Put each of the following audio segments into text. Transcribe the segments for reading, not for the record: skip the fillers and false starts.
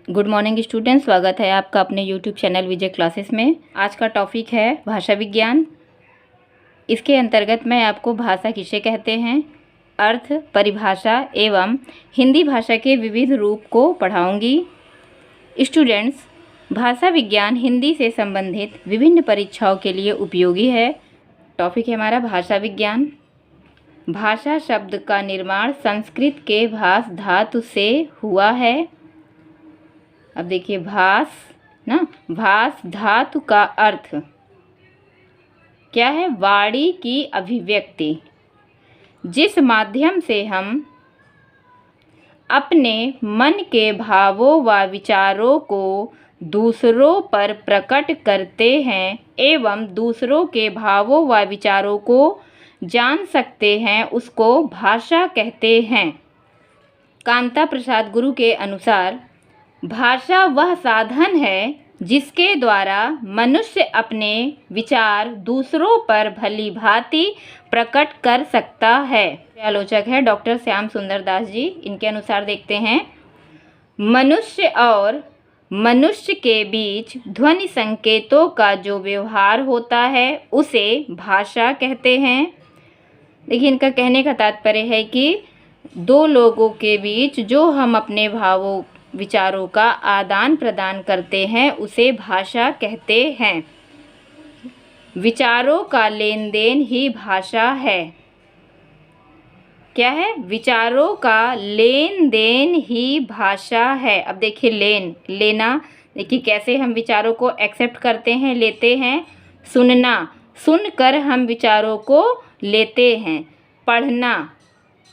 Good morning student, स्वागत है आपका अपने यूट्यूब चैनल विजय क्लासेस में। आज का टॉपिक है भाषा विज्ञान। इसके अंतर्गत मैं आपको भाषा किसे कहते हैं, अर्थ, परिभाषा एवं हिंदी भाषा के विविध रूप को पढ़ाऊंगी। स्टूडेंट्स, भाषा विज्ञान हिंदी से संबंधित विभिन्न परीक्षाओं के लिए उपयोगी है। टॉपिक है हमारा भाषा विज्ञान। भाषा शब्द का निर्माण संस्कृत के भाष धातु से हुआ है। अब देखिए भाष धातु का अर्थ क्या है? वाणी की अभिव्यक्ति, जिस माध्यम से हम अपने मन के भावों व विचारों को दूसरों पर प्रकट करते हैं एवं दूसरों के भावों व विचारों को जान सकते हैं, उसको भाषा कहते हैं। कांता प्रसाद गुरु के अनुसार भाषा वह साधन है जिसके द्वारा मनुष्य अपने विचार दूसरों पर भली भांति प्रकट कर सकता है। आलोचक है डॉक्टर श्याम सुंदर दास जी। इनके अनुसार देखते हैं, मनुष्य और मनुष्य के बीच ध्वनि संकेतों का जो व्यवहार होता है उसे भाषा कहते हैं। देखिए, इनका कहने का तात्पर्य है कि दो लोगों के बीच जो हम अपने भावों विचारों का आदान प्रदान करते हैं उसे भाषा कहते हैं। विचारों का लेन देन ही भाषा है। क्या है? विचारों का लेन देन ही भाषा है। अब देखिए, लेना, देखिए कैसे हम विचारों को एक्सेप्ट करते हैं, लेते हैं। सुनना, सुनकर हम विचारों को लेते हैं। पढ़ना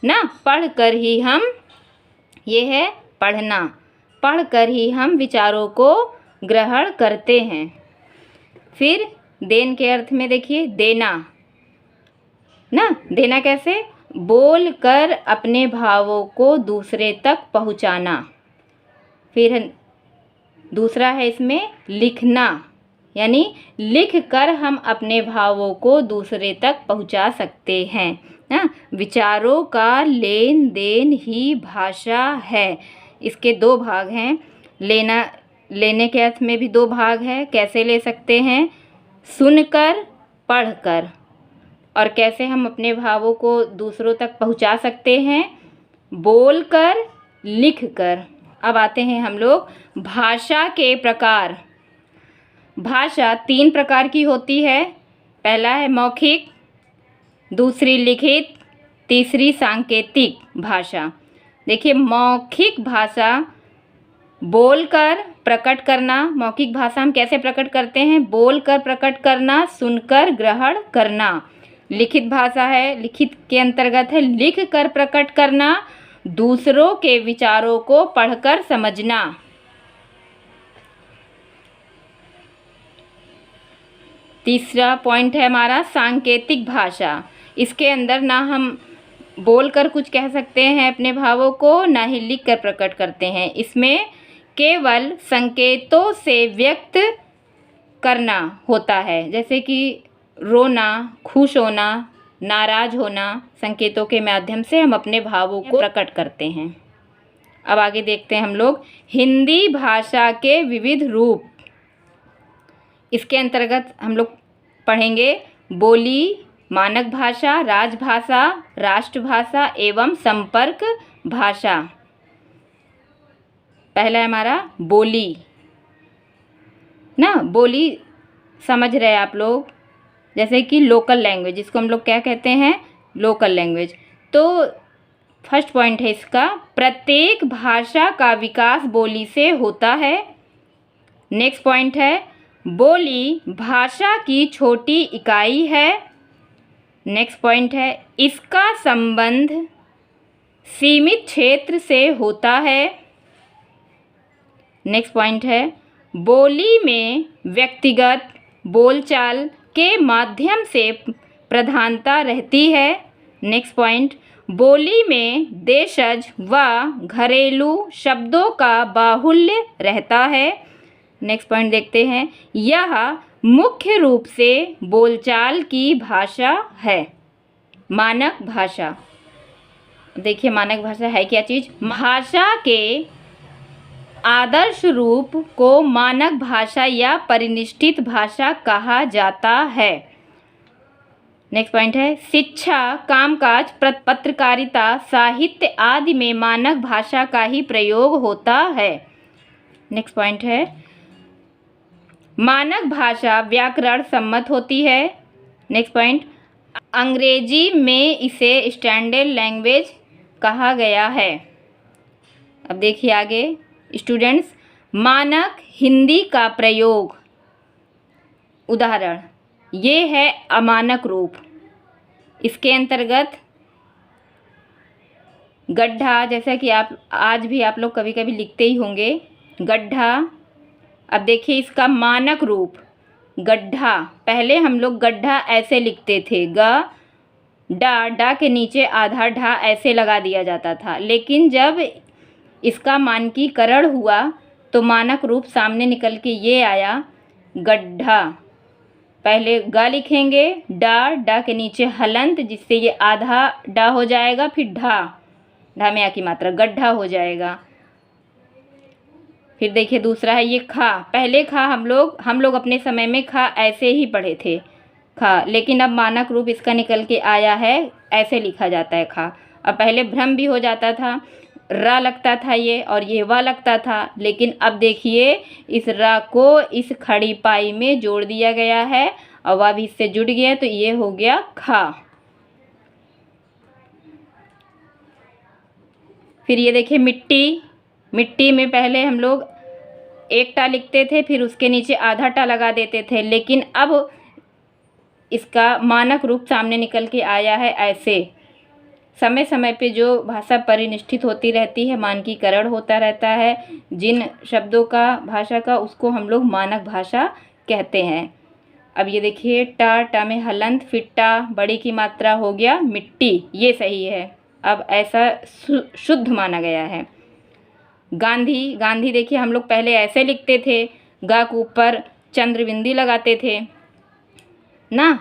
ना, पढ़कर ही हम, ये है पढ़ना, पढ़कर ही हम विचारों को ग्रहण करते हैं। फिर देन के अर्थ में देखिए, देना ना, देना कैसे? बोल कर अपने भावों को दूसरे तक पहुंचाना। फिर दूसरा है इसमें लिखना, यानी लिख कर हम अपने भावों को दूसरे तक पहुंचा सकते हैं ना। विचारों का लेन देन ही भाषा है। इसके दो भाग हैं। लेने के अर्थ में भी दो भाग है। कैसे ले सकते हैं? सुनकर, पढ़कर। और कैसे हम अपने भावों को दूसरों तक पहुंचा सकते हैं? बोलकर, लिखकर। अब आते हैं हम लोग भाषा के प्रकार। भाषा 3 प्रकार की होती है। पहला है मौखिक, दूसरी लिखित, तीसरी सांकेतिक भाषा। देखिए, मौखिक भाषा बोलकर प्रकट करना। मौखिक भाषा हम कैसे प्रकट करते हैं? बोलकर प्रकट करना, सुनकर ग्रहण करना। लिखित भाषा है, लिखित के अंतर्गत है लिख कर प्रकट करना, दूसरों के विचारों को पढ़कर समझना। तीसरा पॉइंट है हमारा सांकेतिक भाषा। इसके अंदर ना हम बोलकर कुछ कह सकते हैं अपने भावों को, ना ही लिख कर प्रकट करते हैं। इसमें केवल संकेतों से व्यक्त करना होता है, जैसे कि रोना, खुश होना, नाराज होना। संकेतों के माध्यम से हम अपने भावों को प्रकट करते हैं। अब आगे देखते हैं हम लोग हिंदी भाषा के विविध रूप। इसके अंतर्गत हम लोग पढ़ेंगे बोली, मानक भाषा, राजभाषा, राष्ट्रभाषा एवं संपर्क भाषा। पहला है हमारा बोली ना। बोली समझ रहे आप लोग, जैसे कि लोकल लैंग्वेज, जिसको हम लोग क्या कहते हैं? Local language. तो फर्स्ट पॉइंट है इसका, प्रत्येक भाषा का विकास बोली से होता है। नेक्स्ट पॉइंट है, बोली भाषा की छोटी इकाई है। नेक्स्ट पॉइंट है, इसका संबंध सीमित क्षेत्र से होता है। नेक्स्ट पॉइंट है, बोली में व्यक्तिगत बोलचाल के माध्यम से प्रधानता रहती है। नेक्स्ट पॉइंट, बोली में देशज व घरेलू शब्दों का बाहुल्य रहता है। नेक्स्ट पॉइंट देखते हैं, यह मुख्य रूप से बोलचाल की भाषा है। मानक भाषा, देखिए मानक भाषा है क्या चीज़? भाषा के आदर्श रूप को मानक भाषा या परिनिष्ठित भाषा कहा जाता है। नेक्स्ट पॉइंट है शिक्षा, कामकाज, पत्रकारिता, साहित्य आदि में मानक भाषा का ही प्रयोग होता है। नेक्स्ट पॉइंट है मानक भाषा व्याकरण सम्मत होती है। नेक्स्ट पॉइंट अंग्रेजी में इसे स्टैंडर्ड लैंग्वेज कहा गया है। अब देखिए आगे स्टूडेंट्स, मानक हिंदी का प्रयोग, उदाहरण ये है अमानक रूप। इसके अंतर्गत गड्ढा, जैसा कि आप आज भी आप लोग कभी कभी लिखते ही होंगे गड्ढा। अब देखिए इसका मानक रूप गड्ढा, पहले हम लोग गड्ढा ऐसे लिखते थे, ग डा के नीचे आधा ढा ऐसे लगा दिया जाता था, लेकिन जब इसका मानकीकरण हुआ तो मानक रूप सामने निकल के ये आया गड्ढा। पहले ग लिखेंगे, डा के नीचे हलंत, जिससे ये आधा डा हो जाएगा, फिर ढा में आ की मात्रा, गड्ढा हो जाएगा। फिर देखिए दूसरा है ये खा, पहले खा हम लोग अपने समय में खा ऐसे ही पढ़े थे खा, लेकिन अब मानक रूप इसका निकल के आया है, ऐसे लिखा जाता है खा। अब पहले भ्रम भी हो जाता था, रा लगता था ये और ये वा लगता था, लेकिन अब देखिए इस रा को इस खड़ी पाई में जोड़ दिया गया है और वह भी इससे जुड़ गया, तो ये हो गया खा। फिर ये देखिए मिट्टी, मिट्टी में पहले हम लोग एक टा लिखते थे, फिर उसके नीचे आधा टा लगा देते थे, लेकिन अब इसका मानक रूप सामने निकल के आया है ऐसे। समय समय पे जो भाषा परिनिष्ठित होती रहती है, मानकीकरण होता रहता है जिन शब्दों का, भाषा का, उसको हम लोग मानक भाषा कहते हैं। अब ये देखिए टा में हलंत, फिर टा बड़ी की मात्रा हो गया मिट्टी, ये सही है, अब ऐसा शुद्ध माना गया है। गांधी देखिए हम लोग पहले ऐसे लिखते थे, गा के ऊपर चंद्रबिंदी लगाते थे ना।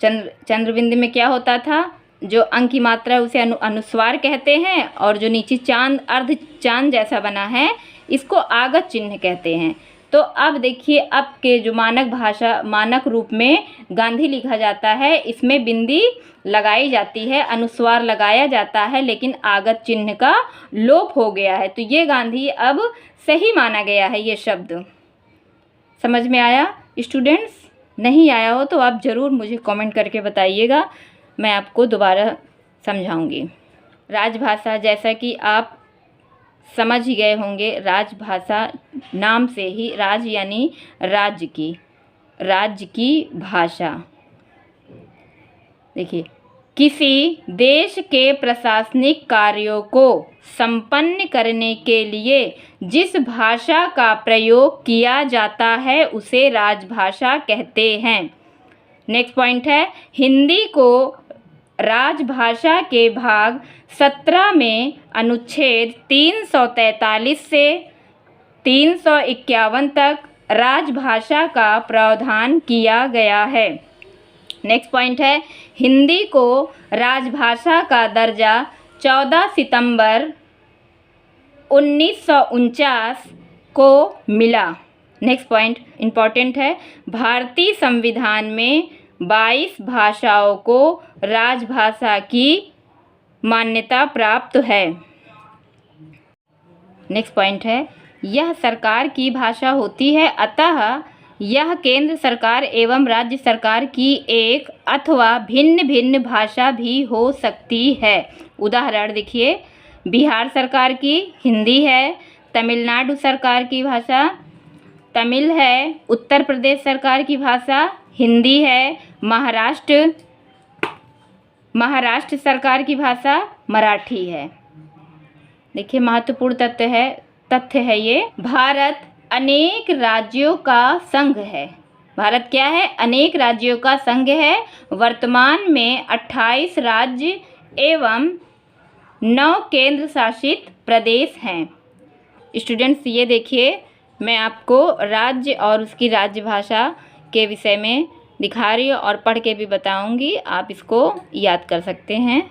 चंद्रबिंदी में क्या होता था, जो अंक की मात्रा है उसे अनुस्वार कहते हैं, और जो नीचे चांद, अर्ध चांद जैसा बना है, इसको आगत चिन्ह कहते हैं। तो अब देखिए अब के जो मानक रूप में गांधी लिखा जाता है, इसमें बिंदी लगाई जाती है, अनुस्वार लगाया जाता है, लेकिन आगत चिन्ह का लोप हो गया है, तो ये गांधी अब सही माना गया है। ये शब्द समझ में आया स्टूडेंट्स? नहीं आया हो तो आप ज़रूर मुझे कमेंट करके बताइएगा, मैं आपको दोबारा समझाऊंगी। राजभाषा, जैसा कि आप समझ ही गए होंगे, राजभाषा नाम से ही, राज यानी राज्य की भाषा। देखिए किसी देश के प्रशासनिक कार्यों को संपन्न करने के लिए जिस भाषा का प्रयोग किया जाता है उसे राजभाषा कहते हैं। नेक्स्ट पॉइंट है हिंदी को राजभाषा के भाग 17 में अनुच्छेद 343 से 351 तक राजभाषा का प्रावधान किया गया है। नेक्स्ट पॉइंट है हिंदी को राजभाषा का दर्जा 14 सितंबर 1949 को मिला। नेक्स्ट पॉइंट इम्पॉर्टेंट है, भारतीय संविधान में 22 भाषाओं को राजभाषा की मान्यता प्राप्त है। नेक्स्ट पॉइंट है यह सरकार की भाषा होती है, अतः यह केंद्र सरकार एवं राज्य सरकार की एक अथवा भिन्न भिन्न भाषा भी हो सकती है। उदाहरण देखिए, बिहार सरकार की हिंदी है, तमिलनाडु सरकार की भाषा तमिल है, उत्तर प्रदेश सरकार की भाषा हिंदी है, महाराष्ट्र सरकार की भाषा मराठी है। देखिए महत्वपूर्ण तथ्य है ये, भारत अनेक राज्यों का संघ है। भारत क्या है? अनेक राज्यों का संघ है। वर्तमान में 28 राज्य एवं 9 केंद्र शासित प्रदेश हैं। स्टूडेंट्स ये देखिए, मैं आपको राज्य और उसकी राज्य भाषा के विषय में दिखा रही हूँ और पढ़ के भी बताऊंगी, आप इसको याद कर सकते हैं।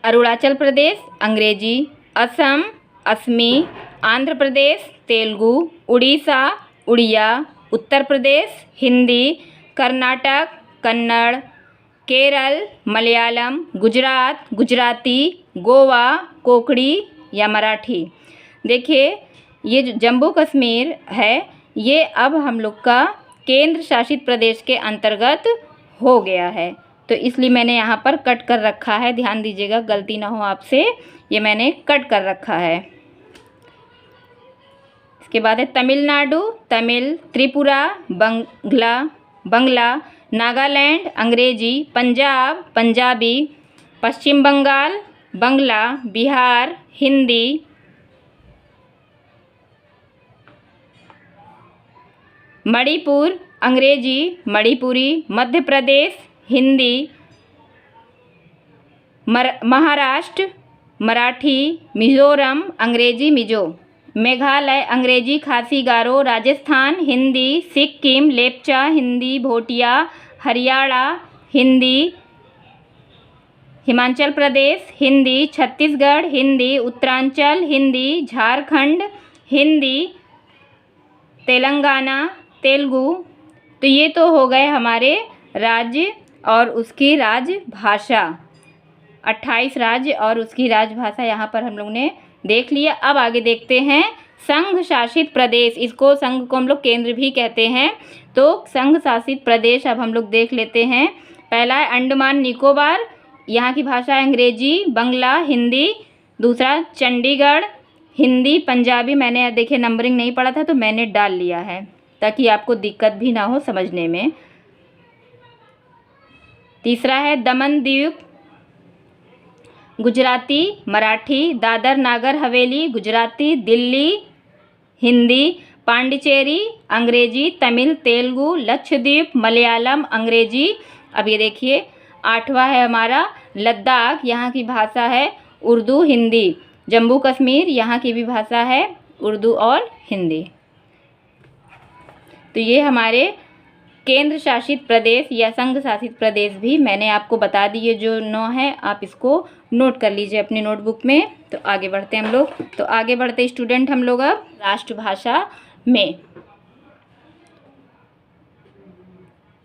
अरुणाचल प्रदेश अंग्रेजी, असम असमी, आंध्र प्रदेश तेलुगु, उड़ीसा उड़िया, उत्तर प्रदेश हिंदी, कर्नाटक कन्नड़, केरल मलयालम, गुजरात गुजराती, गोवा कोंकणी या मराठी। देखिए ये जो जम्मू कश्मीर है ये अब हम लोग का केंद्र शासित प्रदेश के अंतर्गत हो गया है, तो इसलिए मैंने यहाँ पर कट कर रखा है, ध्यान दीजिएगा गलती ना हो आपसे, ये मैंने कट कर रखा है। इसके बाद है तमिलनाडु तमिल, त्रिपुरा बंगला, नागालैंड अंग्रेजी, पंजाब पंजाबी, पश्चिम बंगाल बंगला, बिहार हिंदी, मणिपुर अंग्रेजी मणिपुरी, मध्य प्रदेश हिंदी, महाराष्ट्र मराठी, मिजोरम अंग्रेजी मिजो, मेघालय अंग्रेजी खासी गारो, राजस्थान हिंदी, सिक्किम लेप्चा हिंदी, भोटिया, हरियाणा हिंदी, हिमाचल प्रदेश हिंदी, छत्तीसगढ़ हिंदी, उत्तरांचल हिंदी, झारखंड हिंदी, तेलंगाना तेलुगु। तो ये तो हो गए हमारे राज्य और उसकी राजभाषा, 28 राज्य और उसकी राजभाषा यहाँ पर हम लोग ने देख लिया। अब आगे देखते हैं संघ शासित प्रदेश, इसको संघ को हम लोग केंद्र भी कहते हैं, तो संघ शासित प्रदेश अब हम लोग देख लेते हैं। पहला है अंडमान निकोबार, यहाँ की भाषा है अंग्रेजी बंगला हिंदी, दूसरा चंडीगढ़ हिंदी पंजाबी, मैंने देखिए नंबरिंग नहीं पढ़ा था तो मैंने डाल लिया है ताकि आपको दिक्कत भी ना हो समझने में। तीसरा है दमन द्वीप गुजराती मराठी, दादर नागर हवेली गुजराती दिल्ली हिंदी, पांडिचेरी अंग्रेजी तमिल तेलुगु, लक्षद्वीप मलयालम अंग्रेजी। अब ये देखिए 8वां है हमारा लद्दाख, यहाँ की भाषा है उर्दू हिंदी, जम्मू कश्मीर यहाँ की भी भाषा है उर्दू और हिंदी। तो ये हमारे केंद्र शासित प्रदेश या संघ शासित प्रदेश भी मैंने आपको बता दिए जो 9 है, आप इसको नोट कर लीजिए अपनी नोटबुक में। तो आगे बढ़ते हैं हम लोग, तो आगे बढ़ते स्टूडेंट हम लोग अब राष्ट्रभाषा में।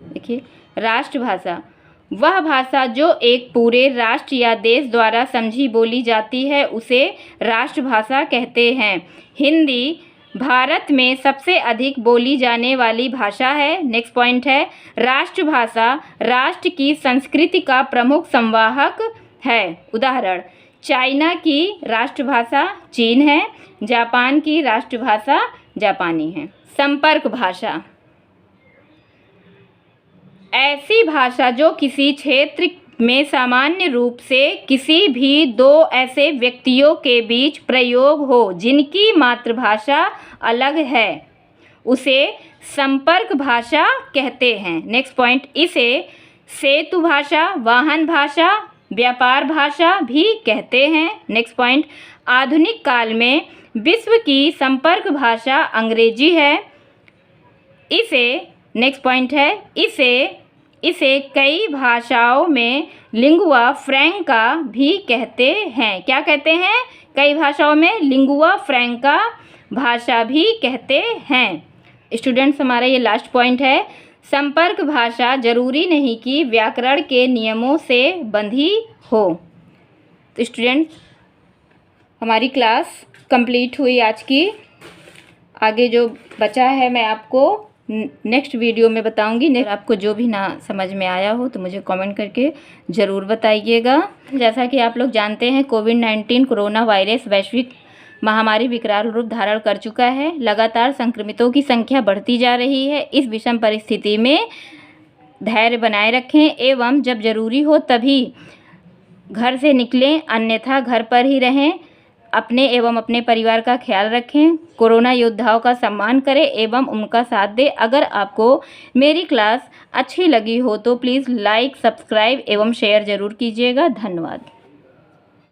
देखिए राष्ट्रभाषा वह भाषा जो एक पूरे राष्ट्र या देश द्वारा समझी बोली जाती है उसे राष्ट्रभाषा कहते हैं। हिंदी भारत में सबसे अधिक बोली जाने वाली भाषा है। नेक्स्ट पॉइंट है राष्ट्रभाषा राष्ट्र की संस्कृति का प्रमुख संवाहक है। उदाहरण चाइना की राष्ट्रभाषा चीन है, जापान की राष्ट्रभाषा जापानी है। संपर्क भाषा ऐसी भाषा जो किसी क्षेत्र में सामान्य रूप से किसी भी दो ऐसे व्यक्तियों के बीच प्रयोग हो जिनकी मातृभाषा अलग है उसे संपर्क भाषा कहते हैं। नेक्स्ट पॉइंट इसे सेतु भाषा, वाहन भाषा, व्यापार भाषा भी कहते हैं। नेक्स्ट पॉइंट आधुनिक काल में विश्व की संपर्क भाषा अंग्रेजी है। इसे नेक्स्ट पॉइंट है इसे कई भाषाओं में लिंगुआ फ्रैंका भी कहते हैं। क्या कहते हैं? कई भाषाओं में लिंगुआ फ्रैंका भाषा भी कहते हैं। स्टूडेंट्स हमारा ये लास्ट पॉइंट है संपर्क भाषा जरूरी नहीं कि व्याकरण के नियमों से बंधी हो। तो स्टूडेंट्स हमारी क्लास कंप्लीट हुई आज की। आगे जो बचा है मैं आपको नेक्स्ट वीडियो में बताऊंगी। आपको जो भी ना समझ में आया हो तो मुझे कमेंट करके ज़रूर बताइएगा। जैसा कि आप लोग जानते हैं कोविड-19 कोरोना वायरस वैश्विक महामारी विकराल रूप धारण कर चुका है। लगातार संक्रमितों की संख्या बढ़ती जा रही है। इस विषम परिस्थिति में धैर्य बनाए रखें एवं जब जरूरी हो तभी घर से निकलें, अन्यथा घर पर ही रहें। अपने एवं अपने परिवार का ख्याल रखें। कोरोना योद्धाओं का सम्मान करें एवं उनका साथ दें। अगर आपको मेरी क्लास अच्छी लगी हो तो प्लीज़ लाइक, सब्सक्राइब एवं शेयर ज़रूर कीजिएगा। धन्यवाद।